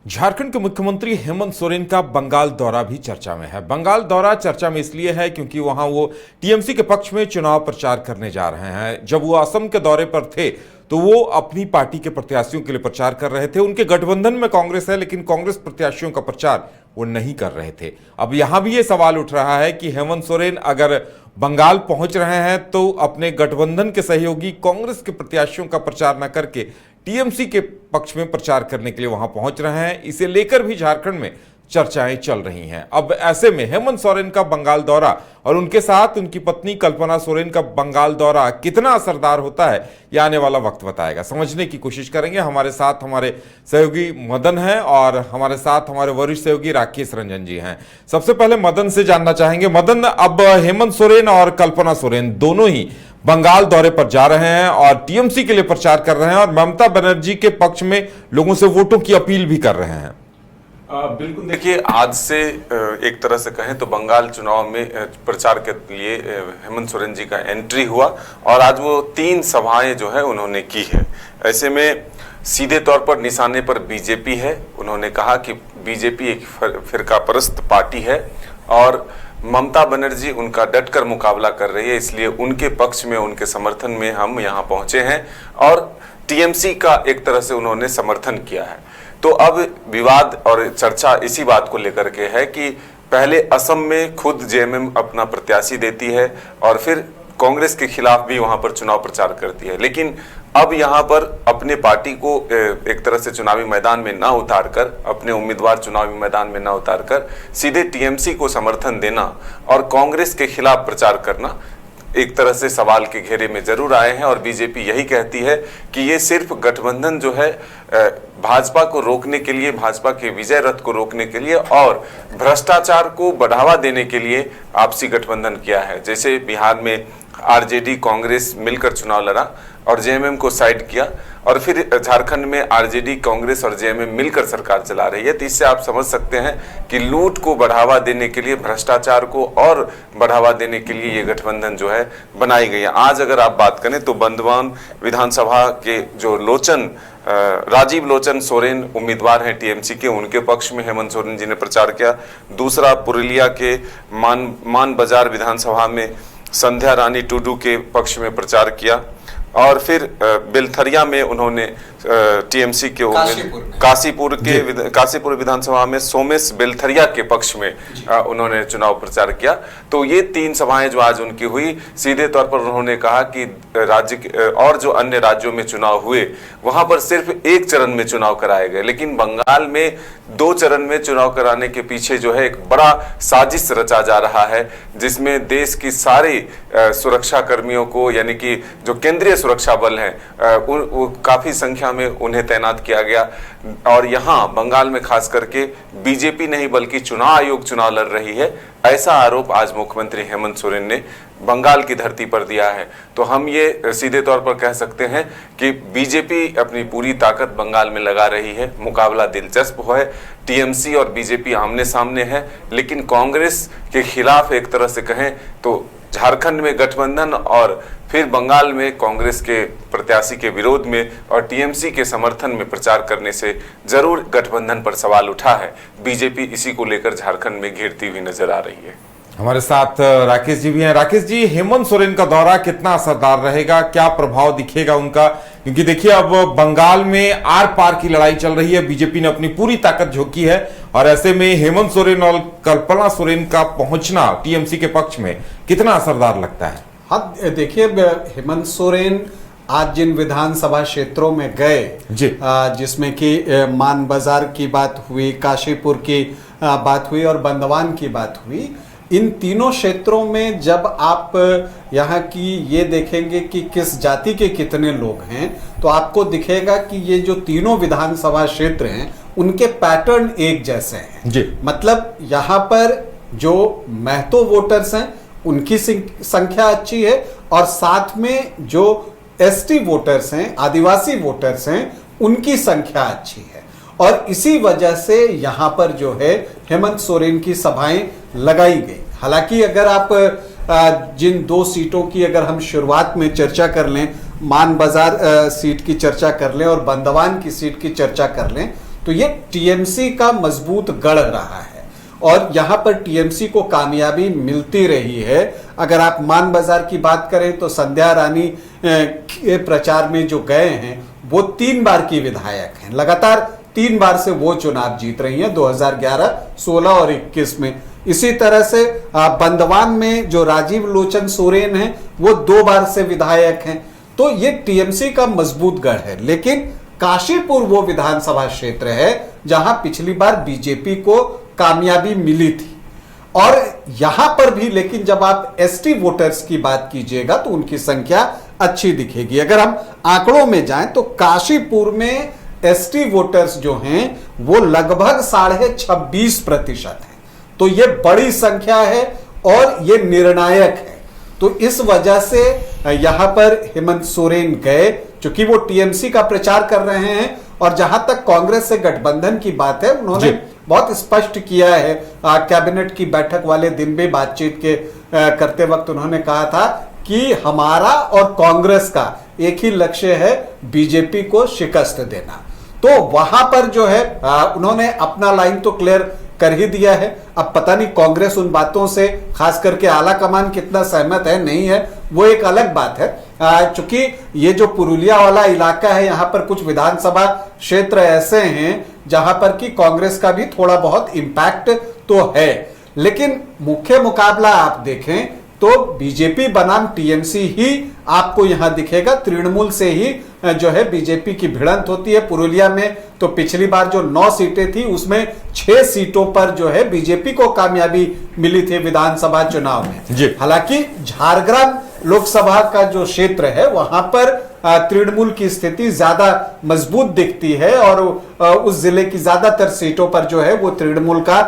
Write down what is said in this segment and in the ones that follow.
झारखंड के मुख्यमंत्री हेमंत सोरेन का बंगाल दौरा भी चर्चा में है। बंगाल दौरा चर्चा में इसलिए है क्योंकि वहां वो टीएमसी के पक्ष में चुनाव प्रचार करने जा रहे हैं। जब वो असम के दौरे पर थे तो वो अपनी पार्टी के प्रत्याशियों के लिए प्रचार कर रहे थे। उनके गठबंधन में कांग्रेस है, लेकिन कांग्रेस प्रत्याशियों का प्रचार वो नहीं कर रहे थे। अब यहां भी ये सवाल उठ रहा है कि हेमंत सोरेन अगर बंगाल पहुंच रहे हैं तो अपने गठबंधन के सहयोगी कांग्रेस के प्रत्याशियों का प्रचार न करके टीएमसी के पक्ष में प्रचार करने के लिए वहां पहुंच रहे हैं। इसे लेकर भी झारखंड में चर्चाएं चल रही हैं। अब ऐसे में हेमंत सोरेन का बंगाल दौरा और उनके साथ उनकी पत्नी कल्पना सोरेन का बंगाल दौरा कितना असरदार होता है, यह आने वाला वक्त बताएगा। समझने की कोशिश करेंगे। हमारे साथ हमारे सहयोगी मदन हैं और हमारे साथ हमारे वरिष्ठ सहयोगी राकेश रंजन जी हैं। सबसे पहले मदन से जानना चाहेंगे। मदन, अब हेमंत सोरेन और कल्पना सोरेन दोनों ही बंगाल दौरे पर जा रहे हैं और टीएमसी के लिए प्रचार कर रहे हैं और ममता बनर्जी के पक्ष में लोगों से वोटों की अपील भी कर रहे हैं। बिल्कुल, देखिए, आज से एक तरह से कहें तो बंगाल चुनाव में प्रचार के लिए हेमंत सोरेन जी का एंट्री हुआ और आज वो 3 सभाएं जो है उन्होंने की है। ऐसे में सीधे तौर पर निशाने पर बीजेपी है। उन्होंने कहा कि बीजेपी एक फिरकापरस्त पार्टी है और ममता बनर्जी उनका डटकर मुकाबला कर रही है, इसलिए उनके पक्ष में, उनके समर्थन में हम यहाँ पहुंचे हैं और टीएमसी का एक तरह से उन्होंने समर्थन किया है। तो अब विवाद और चर्चा इसी बात को लेकर के है कि पहले असम में खुद जेएमएम अपना प्रत्याशी देती है और फिर कांग्रेस के खिलाफ भी वहां पर चुनाव प्रचार करती है, लेकिन अब यहां पर अपने पार्टी को एक तरह से चुनावी मैदान में ना उतारकर, अपने उम्मीदवार चुनावी मैदान में ना उतारकर सीधे टीएमसी को समर्थन देना और कांग्रेस के खिलाफ प्रचार करना एक तरह से सवाल के घेरे में जरूर आए हैं। और बीजेपी यही कहती है कि ये सिर्फ गठबंधन जो है भाजपा को रोकने के लिए, भाजपा के विजय रथ को रोकने के लिए और भ्रष्टाचार को बढ़ावा देने के लिए आपसी गठबंधन किया है। जैसे बिहार में आरजेडी कांग्रेस मिलकर चुनाव लड़ा और जेएमएम को साइड किया और फिर झारखंड में आरजेडी कांग्रेस और जेएमएम मिलकर सरकार चला रही है। तो इससे आप समझ सकते हैं कि लूट को बढ़ावा देने के लिए, भ्रष्टाचार को और बढ़ावा देने के लिए ये गठबंधन जो है बनाई गई है। आज अगर आप बात करें तो बंदवान विधानसभा के जो राजीव लोचन सोरेन उम्मीदवार हैं टीएमसी के, उनके पक्ष में हेमंत सोरेन जी ने प्रचार किया। दूसरा, पुरुलिया के मान बाजार विधानसभा में संध्या रानी टुडू के पक्ष में प्रचार किया और फिर बेलथरिया में उन्होंने टीएमसी के काशीपुर विधानसभा में सोमेश बेलथरिया के पक्ष में उन्होंने चुनाव प्रचार किया। तो ये 3 सभाएं जो आज उनकी हुई, सीधे तौर पर उन्होंने कहा कि राज्य के और जो अन्य राज्यों में चुनाव हुए वहां पर सिर्फ 1 चरण में चुनाव कराए गए, लेकिन बंगाल में 2 चरण में चुनाव कराने के पीछे जो है एक बड़ा साजिश रचा जा रहा है, जिसमें देश की सारी सुरक्षा कर्मियों को, यानी कि जो केंद्रीय सुरक्षा बल हैं, वो काफी संख्या में उन्हें तैनात किया गया। और यहाँ बंगाल में खास करके बीजेपी नहीं बल्कि चुनाव आयोग चुनाव लड़ रही है, ऐसा आरोप आज मुख्यमंत्री हेमंत सोरेन ने बंगाल की धरती पर दिया है। तो हम ये सीधे तौर पर कह सकते हैं कि बीजेपी अपनी पूरी ताकत बंगाल में लगा रही है। मुकाबला दिलचस्प है, टीएमसी और बीजेपी आमने सामने है, लेकिन कांग्रेस के खिलाफ एक तरह से कहें तो झारखंड में गठबंधन और फिर बंगाल में कांग्रेस के प्रत्याशी के विरोध में और टीएमसी के समर्थन में प्रचार करने से जरूर गठबंधन पर सवाल उठा है। बीजेपी इसी को लेकर झारखंड में घेरती हुई नजर आ रही है। हमारे साथ राकेश जी भी हैं। राकेश जी, हेमंत सोरेन का दौरा कितना असरदार रहेगा, क्या प्रभाव दिखेगा उनका? क्योंकि देखिए, अब बंगाल में आर पार की लड़ाई चल रही है, बीजेपी ने अपनी पूरी ताकत झोंकी है और ऐसे में हेमंत सोरेन और कल्पना सोरेन का पहुंचना टीएमसी के पक्ष में कितना असरदार लगता है? हाँ, देखिए, हेमंत सोरेन आज जिन विधानसभा क्षेत्रों में गए, जिसमें कि मान बाजार की बात हुई, काशीपुर की बात हुई और बंदवान की बात हुई, इन तीनों क्षेत्रों में जब आप यहाँ की ये देखेंगे कि किस जाति के कितने लोग हैं, तो आपको दिखेगा कि ये जो तीनों विधानसभा क्षेत्र हैं उनके पैटर्न एक जैसे हैं जी। मतलब यहाँ पर जो महतो वोटर्स हैं उनकी संख्या अच्छी है और साथ में जो एसटी वोटर्स हैं, आदिवासी वोटर्स हैं, उनकी संख्या अच्छी है और इसी वजह से यहाँ पर जो है हेमंत सोरेन की सभाएं लगाई गई। हालांकि अगर आप जिन 2 सीटों की अगर हम शुरुआत में चर्चा कर लें, मान बाजार सीट की चर्चा कर लें और बंदवान की सीट की चर्चा कर लें, तो ये टीएमसी का मजबूत गढ़ रहा है और यहां पर टीएमसी को कामयाबी मिलती रही है। अगर आप मान बाजार की बात करें तो संध्या रानी के प्रचार में जो गए हैं वो 3 बार की विधायक हैं, लगातार 3 बार से वो चुनाव जीत रही हैं, 2011, 16 और 21 में। इसी तरह से बंदवान में जो राजीव लोचन सोरेन हैं वो 2 बार से विधायक हैं। तो ये टीएमसी का मजबूत गढ़ है। लेकिन काशीपुर वो विधानसभा क्षेत्र है जहां पिछली बार बीजेपी को कामयाबी मिली थी और यहां पर भी, लेकिन जब आप एसटी वोटर्स की बात कीजिएगा तो उनकी संख्या अच्छी दिखेगी। अगर हम आंकड़ों में जाएं तो काशीपुर में एसटी वोटर्स जो हैं वो लगभग 26.5% है। तो ये बड़ी संख्या है और ये निर्णायक है। तो इस वजह से यहां पर हेमंत सोरेन गए, क्योंकि वो टीएमसी का प्रचार कर रहे हैं और जहां तक कांग्रेस से गठबंधन की बात है उन्होंने बहुत स्पष्ट किया है। कैबिनेट की बैठक वाले दिन भी बातचीत करते वक्त उन्होंने कहा था कि हमारा और कांग्रेस का एक ही लक्ष्य है, बीजेपी को शिकस्त देना। तो वहां पर जो है उन्होंने अपना लाइन तो क्लियर कर ही दिया है। अब पता नहीं कांग्रेस उन बातों से खास करके आला कमान कितना सहमत है नहीं है, वो एक अलग बात है। चूंकि ये जो पुरुलिया वाला इलाका है यहाँ पर कुछ विधानसभा क्षेत्र ऐसे हैं जहां पर कि कांग्रेस का भी थोड़ा बहुत इंपैक्ट तो है। लेकिन मुख्य मुकाबला आप देखें तो बीजेपी बनाम टीएमसी ही आपको यहां दिखेगा। तृणमूल से ही जो है बीजेपी की भिड़ंत होती है। पुरुलिया में तो पिछली बार जो 9 सीटें थी उसमें 6 सीटों पर जो है बीजेपी को कामयाबी मिली थी विधानसभा चुनाव में। हालांकि झारग्राम लोकसभा का जो क्षेत्र है वहां पर तृणमूल की स्थिति ज्यादा मजबूत दिखती है और उस जिले की ज्यादातर सीटों पर जो है वो तृणमूल का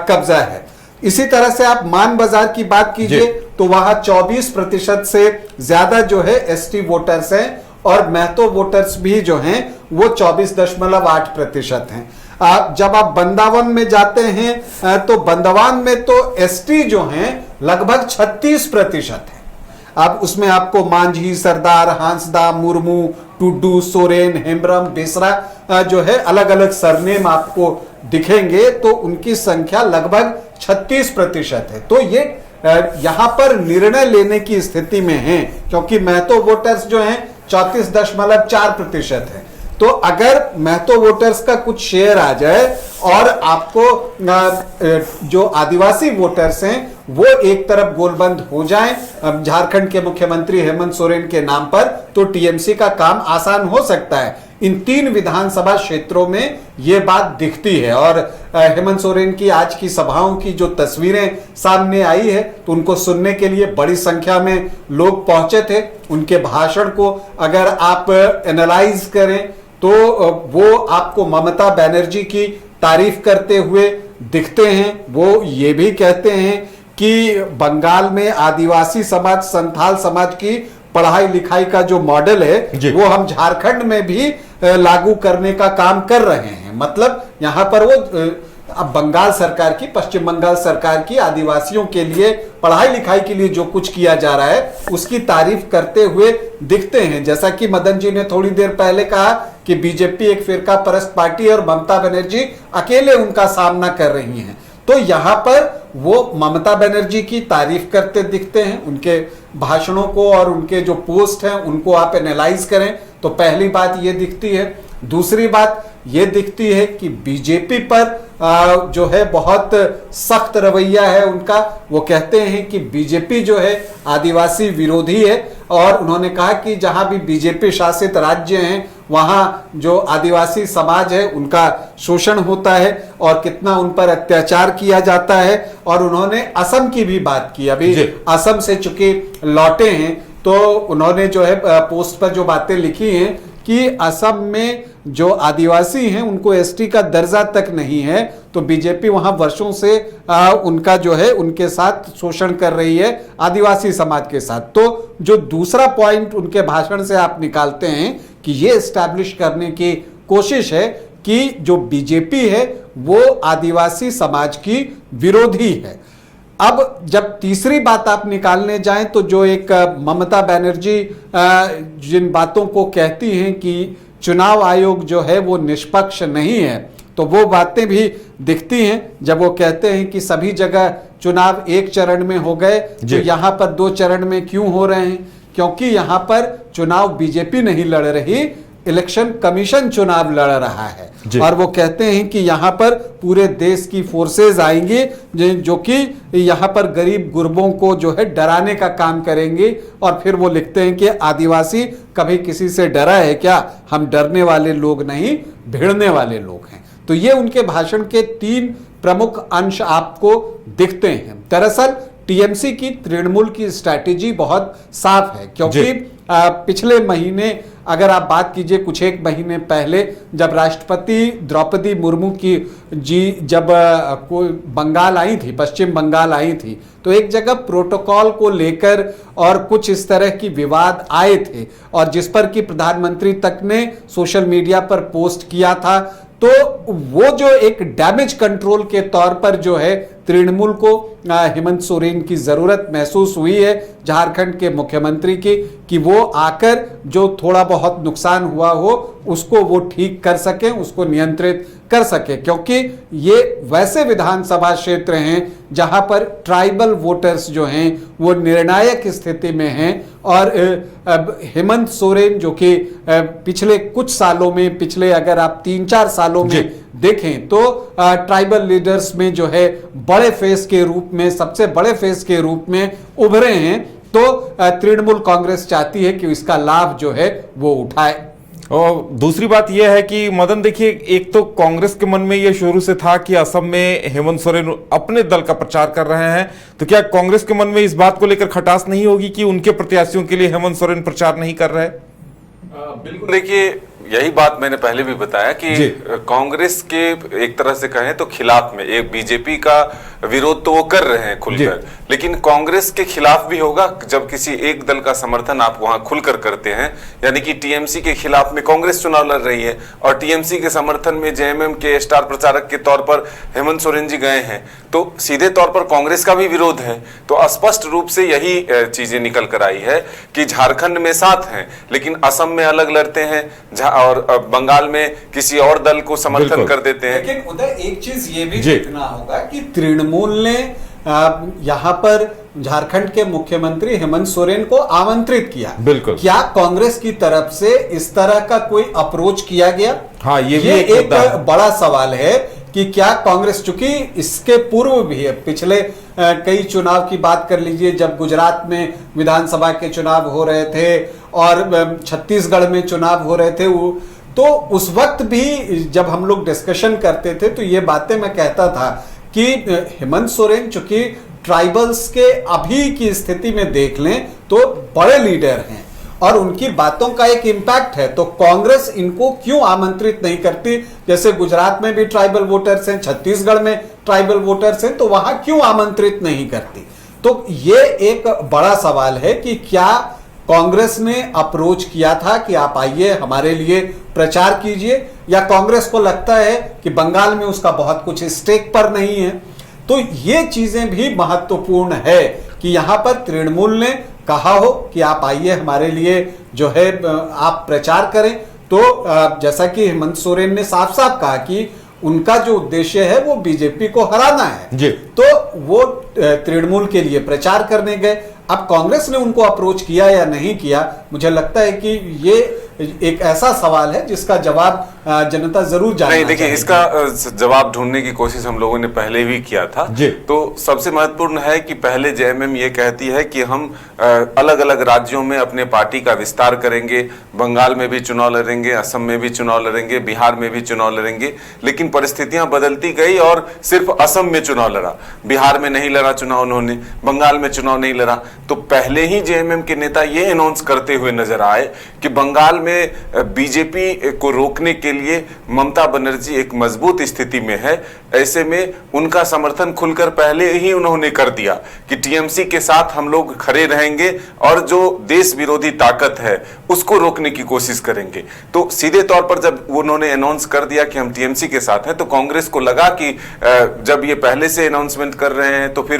कब्जा है। इसी तरह से आप मान बाजार की बात कीजिए तो वहां 24% से ज्यादा जो है एसटी वोटर्स हैं और महतो वोटर्स भी जो हैं वो 24.8% हैं। जब आप बंदावन में जाते हैं तो बंदवान में तो एसटी जो हैं लगभग 36% है। अब उसमें आपको मांझी, सरदार, हांसदा, मुर्मू, टुड्डू, सोरेन, हेम्ब्रम, बेसरा जो है अलग अलग सरनेम आपको दिखेंगे तो उनकी संख्या लगभग 36% है। तो ये यहां पर निर्णय लेने की स्थिति में है क्योंकि महतो वोटर्स जो हैं 34.4% है। तो अगर महतो वोटर्स का कुछ शेयर आ जाए और आपको जो आदिवासी वोटर्स हैं वो एक तरफ गोलबंद हो जाएं झारखंड के मुख्यमंत्री हेमंत सोरेन के नाम पर, तो टीएमसी का काम आसान हो सकता है। इन 3 विधानसभा क्षेत्रों में ये बात दिखती है और हेमंत सोरेन की आज की सभाओं की जो तस्वीरें सामने आई है तो उनको सुनने के लिए बड़ी संख्या में लोग पहुंचे थे। उनके भाषण को अगर आप एनालाइज करें तो वो आपको ममता बनर्जी की तारीफ करते हुए दिखते हैं। वो ये भी कहते हैं कि बंगाल में आदिवासी समाज, संथाल समाज की पढ़ाई लिखाई का जो मॉडल है वो हम झारखंड में भी लागू करने का काम कर रहे हैं। मतलब यहां पर वो अब बंगाल सरकार की, पश्चिम बंगाल सरकार की आदिवासियों के लिए पढ़ाई लिखाई के लिए जो कुछ किया जा रहा है उसकी तारीफ करते हुए दिखते हैं। जैसा कि मदन जी ने थोड़ी देर पहले कहा कि बीजेपी एक फिरका परस्त पार्टी और ममता बनर्जी अकेले उनका सामना कर रही हैं। तो यहां पर वो ममता बनर्जी की तारीफ करते दिखते हैं। उनके भाषणों को और उनके जो पोस्ट हैं उनको आप एनालाइज करें तो पहली बात ये दिखती है। दूसरी बात ये दिखती है कि बीजेपी पर जो है बहुत सख्त रवैया है उनका। वो कहते हैं कि बीजेपी जो है आदिवासी विरोधी है और उन्होंने कहा कि जहां भी बीजेपी शासित राज्य हैं वहां जो आदिवासी समाज है उनका शोषण होता है और कितना उन पर अत्याचार किया जाता है। और उन्होंने असम की भी बात की। अभी असम से चूंकि लौटे हैं तो उन्होंने जो है पोस्ट पर जो बातें लिखी हैं कि असम में जो आदिवासी हैं उनको एसटी का दर्जा तक नहीं है, तो बीजेपी वहां वर्षों से उनका जो है उनके साथ शोषण कर रही है आदिवासी समाज के साथ। तो जो दूसरा पॉइंट उनके भाषण से आप निकालते हैं कि ये एस्टैब्लिश करने की कोशिश है कि जो बीजेपी है वो आदिवासी समाज की विरोधी है। अब जब तीसरी बात आप निकालने जाएं तो जो एक ममता बनर्जी जिन बातों को कहती हैं कि चुनाव आयोग जो है वो निष्पक्ष नहीं है, तो वो बातें भी दिखती हैं जब वो कहते हैं कि सभी जगह चुनाव एक चरण में हो गए, तो यहाँ पर 2 चरण में क्यों हो रहे हैं? क्योंकि यहाँ पर चुनाव बीजेपी नहीं लड़ रही, इलेक्शन कमीशन चुनाव लड़ रहा है। और वो कहते हैं कि यहाँ पर पूरे देश की फोर्सेज आएंगी जो कि यहाँ पर गरीब गुरबों को जो है डराने का काम करेंगे। और फिर वो लिखते हैं कि आदिवासी कभी किसी से डरा है क्या? हम डरने वाले लोग नहीं, भिड़ने वाले लोग हैं। तो ये उनके भाषण के 3 प्रमुख अंश आपको दिखते हैं। दरअसल टीएमसी की तृणमूल की स्ट्रैटेजी बहुत साफ है, क्योंकि पिछले महीने अगर आप बात कीजिए, कुछ एक महीने पहले जब राष्ट्रपति द्रौपदी मुर्मू की जब कोई बंगाल आई थी, पश्चिम बंगाल आई थी, तो एक जगह प्रोटोकॉल को लेकर और कुछ इस तरह की विवाद आए थे, और जिस पर कि प्रधानमंत्री तक ने सोशल मीडिया पर पोस्ट किया था। तो वो जो एक डैमेज कंट्रोल के तौर पर जो है तृणमूल को हेमंत सोरेन की जरूरत महसूस हुई है झारखंड के मुख्यमंत्री की, कि वो आकर जो थोड़ा बहुत नुकसान हुआ हो उसको वो ठीक कर सके, उसको नियंत्रित कर सके। क्योंकि ये वैसे विधानसभा क्षेत्र हैं जहां पर ट्राइबल वोटर्स जो हैं वो निर्णायक स्थिति में हैं। और हेमंत सोरेन जो कि पिछले कुछ सालों में, पिछले अगर आप 3-4 सालों में देखें तो ट्राइबल लीडर्स में जो है बड़े फेस के रूप में, सबसे बड़े फेस के रूप में उभरे हैं। तो तृणमूल कांग्रेस चाहती है कि इसका लाभ जो है वो उठाए। और दूसरी बात यह है कि मदन देखिए, एक तो कांग्रेस के मन में यह शुरू से था कि असम में हेमंत सोरेन अपने दल का प्रचार कर रहे हैं, तो क्या कांग्रेस के मन में इस बात को लेकर खटास नहीं होगी कि उनके प्रत्याशियों के लिए हेमंत सोरेन प्रचार नहीं कर रहे? बिल्कुल, देखिए यही बात मैंने पहले भी बताया कि कांग्रेस के एक तरह से कहें तो खिलाफ में, एक बीजेपी का विरोध तो वो कर रहे हैं खुलकर, लेकिन कांग्रेस के खिलाफ भी होगा जब किसी एक दल का समर्थन आप वहां खुलकर करते हैं। यानी कि टीएमसी के खिलाफ में कांग्रेस चुनाव लड़ रही है और टीएमसी के समर्थन में जेएमएम के स्टार प्रचारक के तौर पर हेमंत सोरेन जी गए हैं, तो सीधे तौर पर कांग्रेस का भी विरोध है। तो स्पष्ट रूप से यही चीजें निकल कर आई है कि झारखंड में साथ हैं लेकिन असम में अलग लड़ते हैं, और बंगाल में किसी और दल को समर्थन कर देते हैं। लेकिन उधर एक चीज ये भी देखना होगा कि तृणमूल ने यहाँ पर झारखंड के मुख्यमंत्री हेमंत सोरेन को आमंत्रित किया। बिल्कुल, क्या कांग्रेस की तरफ से इस तरह का कोई अप्रोच किया गया? हाँ, ये एक बड़ा सवाल है कि क्या कांग्रेस, चूंकि इसके पूर्व भी है, पिछले कई चुनाव की बात कर लीजिए, जब गुजरात में विधानसभा के चुनाव हो रहे थे और छत्तीसगढ़ में चुनाव हो रहे थे, तो उस वक्त भी जब हम लोग डिस्कशन करते थे तो ये बातें मैं कहता था कि हेमंत सोरेन चूंकि ट्राइबल्स के अभी की स्थिति में देख लें तो बड़े लीडर हैं और उनकी बातों का एक इम्पैक्ट है, तो कांग्रेस इनको क्यों आमंत्रित नहीं करती? जैसे गुजरात में भी ट्राइबल वोटर्स हैं, छत्तीसगढ़ में ट्राइबल वोटर्स हैं, तो वहां क्यों आमंत्रित नहीं करती? तो ये एक बड़ा सवाल है कि क्या कांग्रेस ने अप्रोच किया था कि आप आइए हमारे लिए प्रचार कीजिए, या कांग्रेस को लगता है कि बंगाल में उसका बहुत कुछ स्टेक पर नहीं है? तो ये चीजें भी महत्वपूर्ण है कि यहां पर तृणमूल ने कहा हो कि आप आइए हमारे लिए जो है आप प्रचार करें। तो जैसा कि हेमंत सोरेन ने साफ साफ कहा कि उनका जो उद्देश्य है वो बीजेपी को हराना है जी। तो वो तृणमूल के लिए प्रचार करने गए। अब कांग्रेस ने उनको अप्रोच किया या नहीं किया, मुझे लगता है कि ये एक ऐसा सवाल है जिसका जवाब जनता जरूर जानना नहीं। देखिए, इसका जवाब ढूंढने की कोशिश हम लोगों ने पहले भी किया था। तो सबसे महत्वपूर्ण है कि पहले जेएमएम ये कहती है कि हम अलग अलग राज्यों में अपने पार्टी का विस्तार करेंगे, बंगाल में भी चुनाव लड़ेंगे, असम में भी चुनाव लड़ेंगे, बिहार में भी चुनाव लड़ेंगे, लेकिन परिस्थितियां बदलती गई और सिर्फ असम में चुनाव लड़ा, बिहार में नहीं लड़ा चुनाव उन्होंने, बंगाल में चुनाव नहीं लड़ा। तो पहले ही जेएमएम के नेता ये अनाउंस करते हुए नजर आए कि बंगाल में बीजेपी को रोकने के लिए ममता बनर्जी एक मजबूत स्थिति में है। ऐसे में उनका समर्थन खुलकर पहले ही उन्होंने कर दिया कि टीएमसी के साथ हम लोग खड़े रहेंगे और जो देश विरोधी ताकत है उसको रोकने की कोशिश करेंगे। तो सीधे तौर पर जब उन्होंने अनाउंस कर दिया कि हम टीएमसी के साथ हैं, तो कांग्रेस को लगा कि जब ये पहले से अनाउंसमेंट कर रहे हैं तो फिर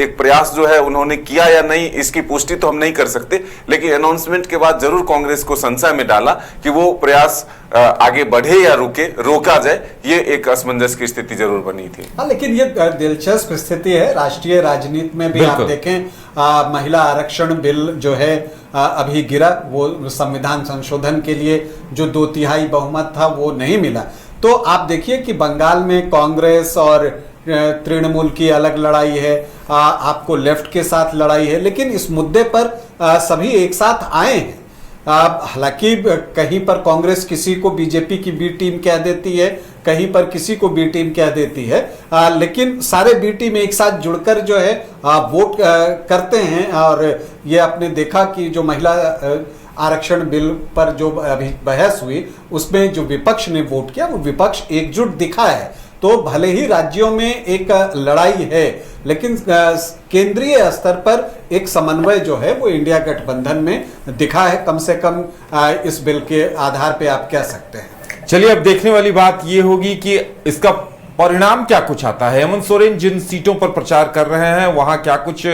एक प्रयास जो है उन्होंने किया या नहीं इसकी पुष्टि तो हम नहीं कर सकते, लेकिन अनाउंसमेंट के बाद जरूर कांग्रेस को संशय में डाला कि वो प्रयास आगे बढ़े या रोका जाए, ये एक असमंजस की स्थिति जरूर बनी थी। हाँ, लेकिन ये दिलचस्प स्थिति है राष्ट्रीय राजनीति में भी। आप देखें, महिला आरक्षण बिल जो है अभी गिरा, वो संविधान संशोधन के लिए जो 2/3 बहुमत था वो नहीं मिला। तो आप देखिए कि बंगाल में कांग्रेस और तृणमूल की अलग लड़ाई है, आपको लेफ्ट के साथ लड़ाई है, लेकिन इस मुद्दे पर सभी एक साथ आए हैं। हालांकि कहीं पर कांग्रेस किसी को बीजेपी की बी टीम कह देती है, कहीं पर किसी को बी टीम कह देती है, लेकिन सारे बी टीम एक साथ जुड़कर जो है वोट करते हैं। और ये आपने देखा कि जो महिला आरक्षण बिल पर जो अभी बहस हुई उसमें जो विपक्ष ने वोट किया, वो विपक्ष एकजुट दिखा है। तो भले ही राज्यों में एक लड़ाई है, लेकिन केंद्रीय स्तर पर एक समन्वय जो है वो इंडिया गठबंधन में दिखा है, कम से कम इस बिल के आधार पे आप कह सकते हैं। चलिए, अब देखने वाली बात ये होगी कि इसका परिणाम क्या कुछ आता है। हेमंत सोरेन जिन सीटों पर प्रचार कर रहे हैं वहां क्या कुछ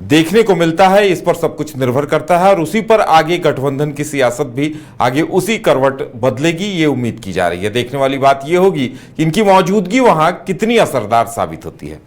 देखने को मिलता है, इस पर सब कुछ निर्भर करता है और उसी पर आगे गठबंधन की सियासत भी आगे उसी करवट बदलेगी, ये उम्मीद की जा रही है। देखने वाली बात ये होगी कि इनकी मौजूदगी वहां कितनी असरदार साबित होती है।